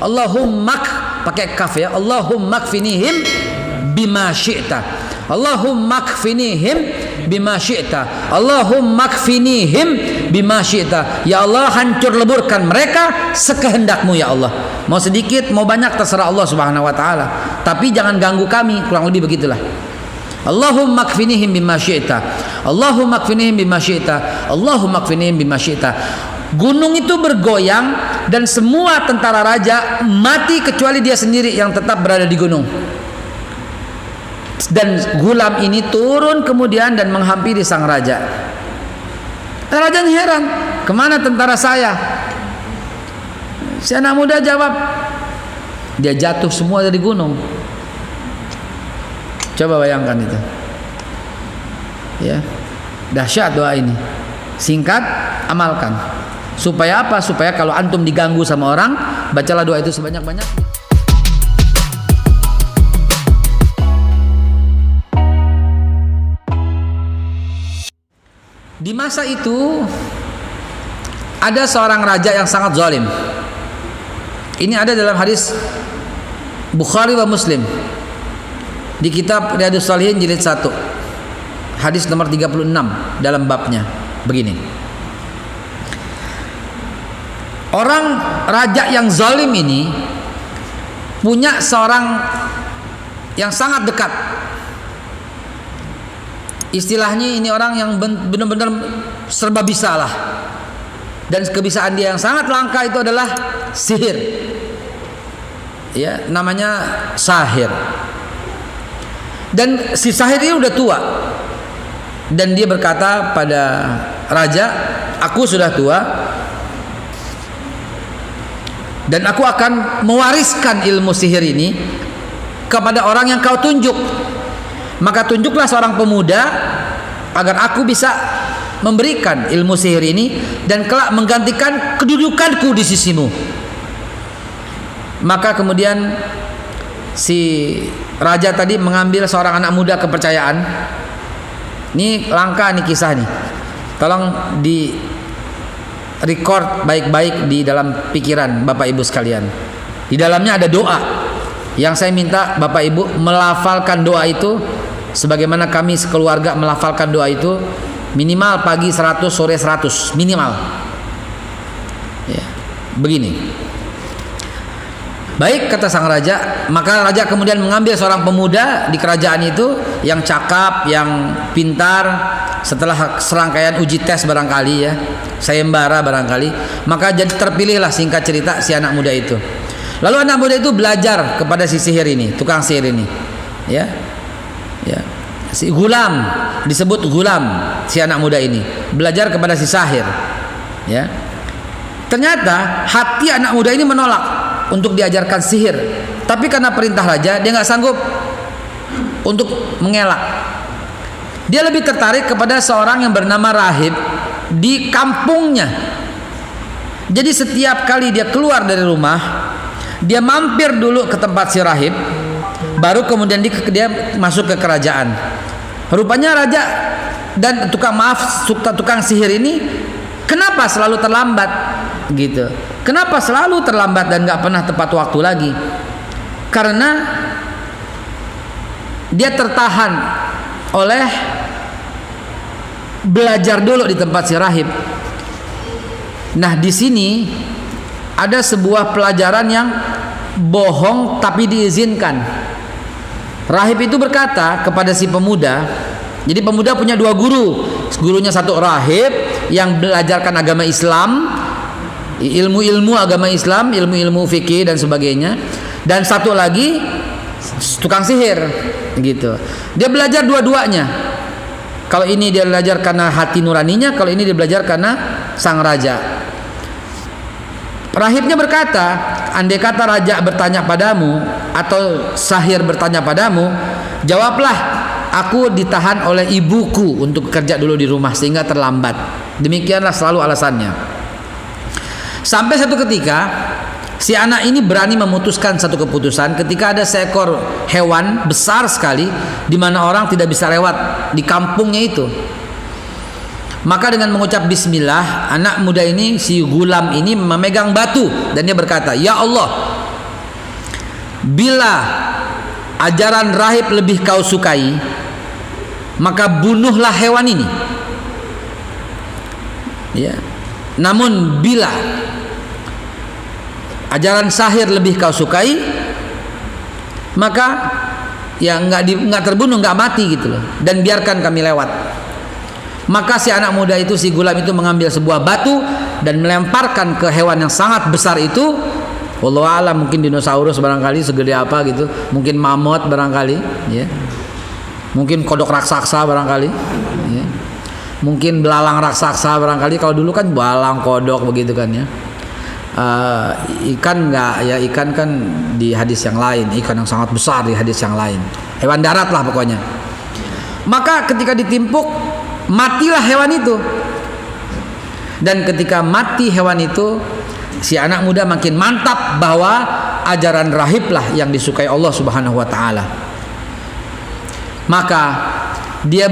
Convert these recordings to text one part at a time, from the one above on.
Allahumma pakai kaf ya. Allahumma kfinihim bima syi'ta. Allahumma kfinihim bima syi'ta. Allahumma kfinihim bima syi'ta. Ya Allah, hancur leburkan mereka sekehendakmu ya Allah. Mau sedikit mau banyak terserah Allah Subhanahu wa taala, tapi jangan ganggu kami, kurang lebih begitulah. Allahumma kfinihim bima syi'ta. Allahumma kfinihim bima syi'ta. Allahumma kfinihim bima syi'ta. Gunung itu bergoyang dan semua tentara raja mati kecuali dia sendiri yang tetap berada di gunung. Dan gulam ini turun kemudian dan menghampiri sang raja. Rajanya heran, kemana tentara saya? Si anak muda jawab, dia jatuh semua dari gunung. Coba bayangkan itu, ya, dahsyat doa ini. Singkat, amalkan. Supaya apa? Supaya kalau antum diganggu sama orang, bacalah doa itu sebanyak-banyak. Di masa itu ada seorang raja yang sangat zalim. Ini ada dalam hadis Bukhari wa Muslim di kitab Riyadhus Shalihin jilid 1 hadis nomor 36 dalam babnya. Begini, orang raja yang zalim ini punya seorang yang sangat dekat. Istilahnya ini orang yang benar-benar serba bisa lah. Dan kebisaan dia yang sangat langka itu adalah sihir. Ya, namanya sahir. Dan si sahir ini udah tua. Dan dia berkata pada raja, aku sudah tua dan aku akan mewariskan ilmu sihir ini kepada orang yang kau tunjuk. Maka tunjuklah seorang pemuda agar aku bisa memberikan ilmu sihir ini dan kelak menggantikan kedudukanku di sisimu. Maka kemudian si raja tadi mengambil seorang anak muda kepercayaan. Ini langka nih kisah nih. Tolong di record baik-baik di dalam pikiran Bapak Ibu sekalian. Di dalamnya ada doa yang saya minta Bapak Ibu melafalkan doa itu sebagaimana kami sekeluarga melafalkan doa itu, minimal pagi 100, sore 100 minimal. Ya, begini. Baik, kata sang raja. Maka raja kemudian mengambil seorang pemuda di kerajaan itu yang cakap, yang pintar. Setelah serangkaian uji tes barangkali ya, sayembara barangkali, maka jadi terpilihlah singkat cerita si anak muda itu. Lalu anak muda itu belajar kepada si sihir ini, tukang sihir ini, ya. Ya, si gulam, disebut gulam, si anak muda ini belajar kepada si sahir. Ya, ternyata hati anak muda ini menolak untuk diajarkan sihir, tapi karena perintah raja dia nggak sanggup untuk mengelak. Dia lebih tertarik kepada seorang yang bernama rahib di kampungnya. Jadi setiap kali dia keluar dari rumah, dia mampir dulu ke tempat si rahib, baru kemudian dia masuk ke kerajaan. Rupanya raja dan tukang sihir ini kenapa selalu terlambat gitu? Kenapa selalu terlambat dan nggak pernah tepat waktu lagi? Karena dia tertahan oleh belajar dulu di tempat si rahib. Nah, di sini ada sebuah pelajaran yang bohong tapi diizinkan. Rahib itu berkata kepada si pemuda, jadi pemuda punya dua guru. Gurunya satu rahib yang belajarkan agama Islam, ilmu-ilmu agama Islam, ilmu-ilmu fikih dan sebagainya, dan satu lagi tukang sihir gitu. Dia belajar dua-duanya. Kalau ini dia belajar karena hati nuraninya, kalau ini dia belajar karena sang raja. Rahibnya berkata, andai kata raja bertanya padamu atau sahir bertanya padamu, jawablah, aku ditahan oleh ibuku untuk bekerja dulu di rumah sehingga terlambat. Demikianlah selalu alasannya. Sampai satu ketika si anak ini berani memutuskan satu keputusan ketika ada seekor hewan besar sekali di mana orang tidak bisa lewat di kampungnya itu. Maka dengan mengucap bismillah, anak muda ini, si gulam ini memegang batu dan dia berkata, ya Allah, bila ajaran rahib lebih kau sukai, maka bunuhlah hewan ini. Ya. Namun bila ajaran sahir lebih kau sukai, maka ya nggak terbunuh, nggak mati gitu loh, dan biarkan kami lewat. Maka si anak muda itu, si gulam itu mengambil sebuah batu dan melemparkan ke hewan yang sangat besar itu. Wallahu a'lam, mungkin dinosaurus barangkali, segede apa gitu, mungkin mamut barangkali, ya. Mungkin kodok raksasa barangkali, ya. Mungkin belalang raksasa barangkali. Kalau dulu kan belalang, kodok begitu kan ya. Ikan enggak ya, ikan kan di hadis yang lain, ikan yang sangat besar di hadis yang lain. Hewan darat lah pokoknya. Maka ketika ditimpuk, matilah hewan itu. Dan ketika mati hewan itu, si anak muda makin mantap bahwa ajaran rahib lah yang disukai Allah Subhanahu wa taala. Maka dia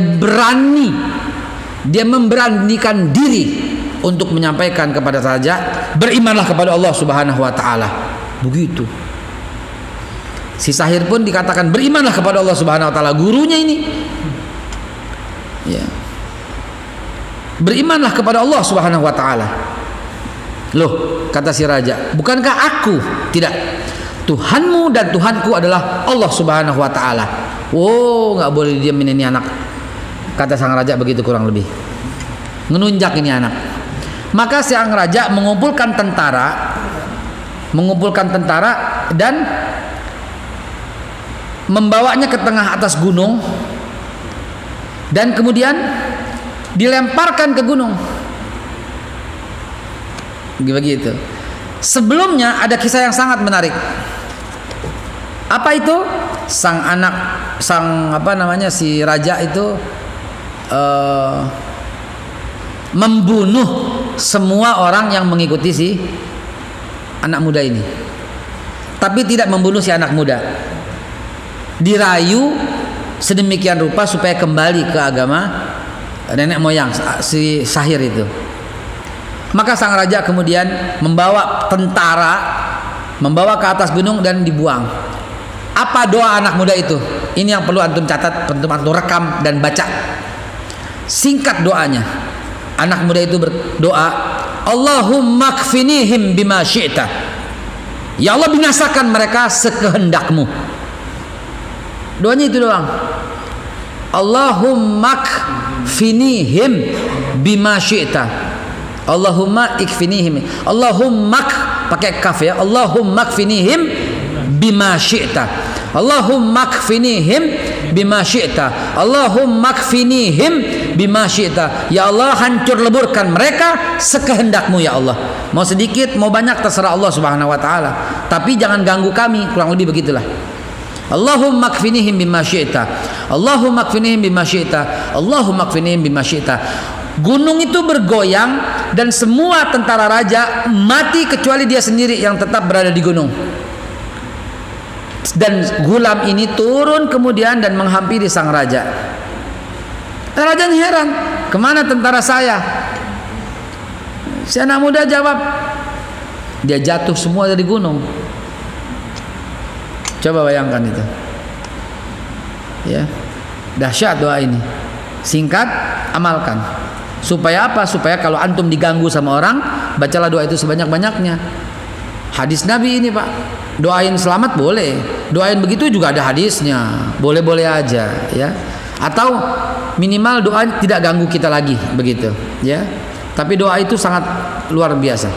memberanikan diri untuk menyampaikan kepada raja, berimanlah kepada Allah Subhanahu wa taala. Begitu. Si sahir pun dikatakan berimanlah kepada Allah Subhanahu wa taala, gurunya ini. Ya. Berimanlah kepada Allah Subhanahu wa taala. Loh, kata si raja, bukankah aku? Tidak. Tuhanmu dan Tuhanku adalah Allah Subhanahu wa taala. Oh, nggak boleh diamin ini anak. Kata sang raja begitu kurang lebih. Menunjak ini anak. Maka sang raja mengumpulkan tentara dan membawanya ke tengah atas gunung dan kemudian dilemparkan ke gunung. Begitu. Sebelumnya ada kisah yang sangat menarik. Apa itu? Si raja itu membunuh semua orang yang mengikuti si anak muda ini. Tapi tidak membunuh si anak muda. Dirayu sedemikian rupa supaya kembali ke agama nenek moyang si sahir itu. Maka sang raja kemudian membawa tentara, membawa ke atas gunung dan dibuang. Apa doa anak muda itu? Ini yang perlu antum catat, antum rekam dan baca. Singkat doanya. Anak muda itu berdoa, Allahumma kfinihim bima syi'ta. Ya Allah, binasakan mereka sekehendakmu. Doanya itu doang. Allahumma kfinihim bima syi'ta. Allahumma ikfinihim. Allahumma pakai kaf ya. Allahumma kfinihim bima syi'ta. Allahumma kfinihim bima syi'ta. Allahumma kfinihim bima syi'ta. Ya Allah, hancur leburkan mereka sekehendakmu ya Allah. Mau sedikit mau banyak terserah Allah Subhanahu wa taala, tapi jangan ganggu kami, kurang lebih begitulah. Allahumma kfinihim bima syi'ta. Allahumma kfinihim bima syi'ta. Allahumma kfinihim bima syi'ta. Gunung itu bergoyang dan semua tentara raja mati kecuali dia sendiri yang tetap berada di gunung. Dan gulam ini turun kemudian dan menghampiri sang raja. Raja heran, kemana tentara saya? Si anak muda jawab, dia jatuh semua dari gunung. Coba bayangkan itu. Ya, dahsyat doa ini. Singkat, amalkan. Supaya apa? Supaya kalau antum diganggu sama orang, bacalah doa itu sebanyak-banyaknya. Hadis Nabi ini, Pak. Doain selamat boleh. Doain begitu juga ada hadisnya. Boleh-boleh aja, ya. Atau minimal doa tidak ganggu kita lagi, begitu, ya. Tapi doa itu sangat luar biasa.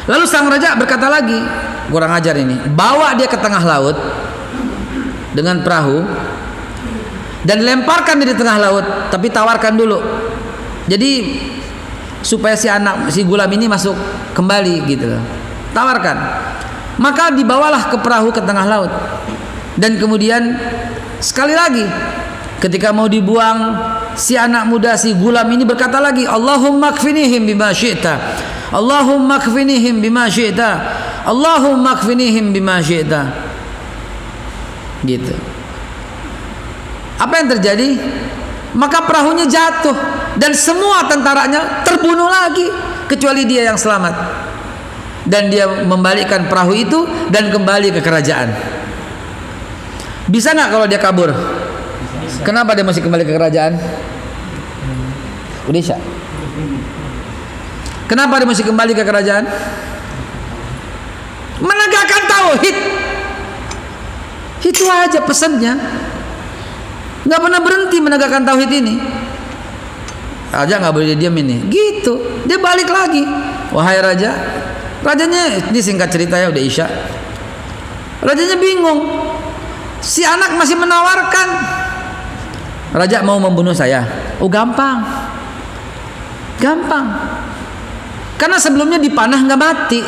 Lalu sang raja berkata lagi, kurang ajar ini, bawa dia ke tengah laut dengan perahu dan lemparkan dia di tengah laut, tapi tawarkan dulu. Jadi supaya si gulam ini masuk kembali gitu. Tawarkan. Maka dibawalah ke perahu ke tengah laut. Dan kemudian sekali lagi ketika mau dibuang, si anak muda si gulam ini berkata lagi, Allahumma kfinihim bima syi'ta. Allahumma kfinihim bima syi'ta. Allahumma kfinihim bima syi'ta. Gitu. Apa yang terjadi? Maka perahunya jatuh dan semua tentaranya terbunuh lagi kecuali dia yang selamat. dan dia membalikkan perahu itu dan kembali ke kerajaan. Bisa nggak kalau dia kabur? Kenapa dia masih kembali ke kerajaan? Udah Isya. Kenapa dia masih kembali ke kerajaan? Menegakkan tauhid. Itu aja pesannya. Nggak pernah berhenti menegakkan tauhid ini. Raja nggak boleh diam ini. Gitu. Dia balik lagi. Wahai raja. Rajanya, ini singkat cerita ya, udah Isya. Rajanya bingung. Si anak masih menawarkan. Raja mau membunuh saya. Oh gampang. Gampang. Karena sebelumnya dipanah nggak mati.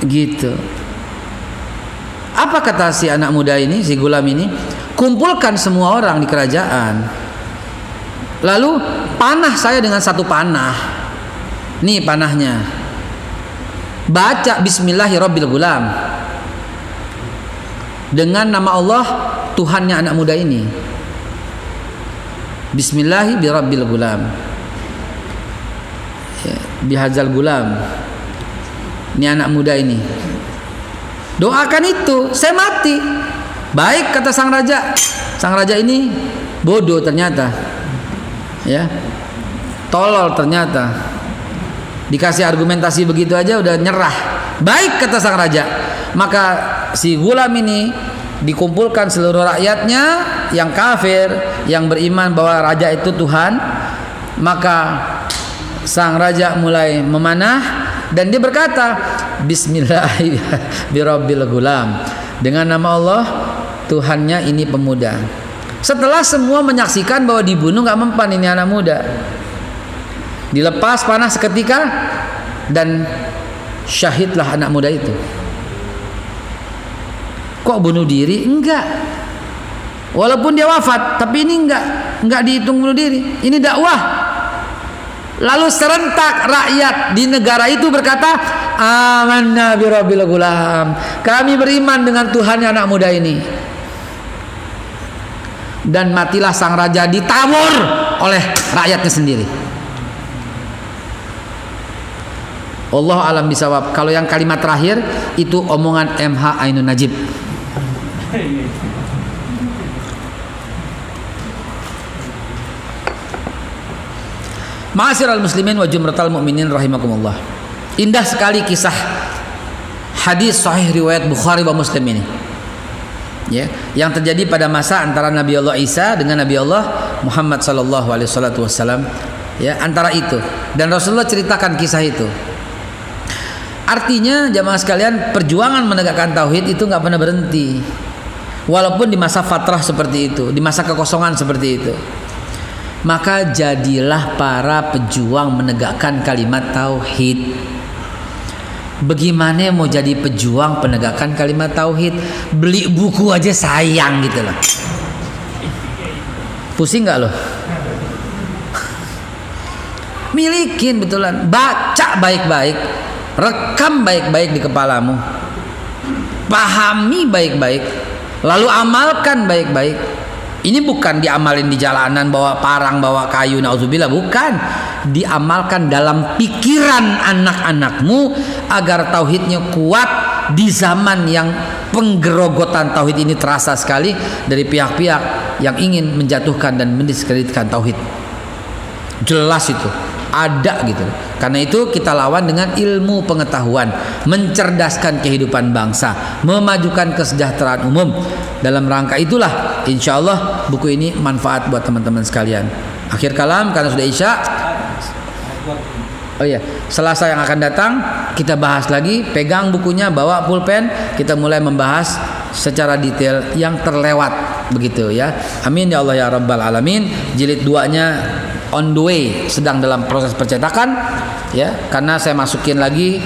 Gitu. Apa kata si anak muda ini, si gulam ini? Kumpulkan semua orang di kerajaan. Lalu panah saya dengan satu panah. Nih panahnya. Baca Bismillahirrabbilgulam. Dengan nama Allah Tuhannya anak muda ini. Bismillahirrabbilgulam. Ya, bihadzal gulam. Ini anak muda ini. Doakan itu, saya mati. Baik kata sang raja. Sang raja ini bodoh ternyata. Ya. Tolol ternyata. Dikasih argumentasi begitu aja udah nyerah. Baik kata sang raja. Maka si gulam ini dikumpulkan seluruh rakyatnya yang kafir, yang beriman bahwa raja itu Tuhan. Maka sang raja mulai memanah dan dia berkata, Bismillahirrabbilgulam. Dengan nama Allah Tuhannya ini pemuda. Setelah semua menyaksikan bahwa dibunuh nggak mempan ini anak muda, dilepas panah seketika dan syahidlah anak muda itu. Kok bunuh diri? Enggak. Walaupun dia wafat, tapi ini enggak dihitung bunuh diri. Ini dakwah. Lalu serentak rakyat di negara itu berkata, amanna birabbil gulam. Kami beriman dengan Tuhannya anak muda ini. Dan matilah sang raja ditabur oleh rakyatnya sendiri. Allah alam bisawab. Kalau yang kalimat terakhir itu omongan MH Ainun Najib. Ma'asyiral muslimin wa jumratal mu'minin rahimakumullah. Indah sekali kisah hadis sahih riwayat Bukhari wa Muslim ini. Ya, yang terjadi pada masa antara Nabi Allah Isa dengan Nabi Allah Muhammad sallallahu alaihi wasallam. Ya, antara itu. Dan Rasulullah ceritakan kisah itu. Artinya jamaah sekalian, perjuangan menegakkan tauhid itu nggak pernah berhenti. Walaupun di masa fatrah seperti itu, di masa kekosongan seperti itu. Maka jadilah para pejuang menegakkan kalimat tauhid. Bagaimana mau jadi pejuang penegakkan kalimat tauhid? Beli buku aja sayang gitu loh. Pusing nggak loh? Milikin betulan, baca baik-baik, rekam baik-baik di kepalamu, pahami baik-baik, lalu amalkan baik-baik. Ini bukan diamalin di jalanan bawa parang, bawa kayu, nauzubillah, bukan. Diamalkan dalam pikiran anak-anakmu agar tauhidnya kuat di zaman yang penggerogotan tauhid ini terasa sekali dari pihak-pihak yang ingin menjatuhkan dan mendiskreditkan tauhid. Jelas itu. Ada gitu. Karena itu kita lawan dengan ilmu pengetahuan, mencerdaskan kehidupan bangsa, memajukan kesejahteraan umum. Dalam rangka itulah insya Allah buku ini manfaat buat teman-teman sekalian. Akhir kalam karena sudah Isya. Oh iya, Selasa yang akan datang kita bahas lagi. Pegang bukunya, bawa pulpen, kita mulai membahas secara detail yang terlewat begitu ya. Amin ya Allah ya Rabbal Alamin. Jilid 2-nya on the way, sedang dalam proses percetakan ya, karena saya masukin lagi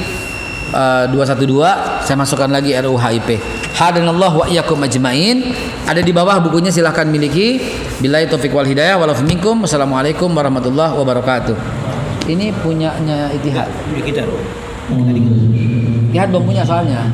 212, saya masukkan lagi RUU HIP. Hadanallahu wa iyyakum ajmain. Ada di bawah bukunya, silahkan miliki. Billahi taufik wal hidayah, walafu minkum. Wassalamualaikum warahmatullahi wabarakatuh. Ini punyanya Ittihad. Ittihad belum punya soalnya.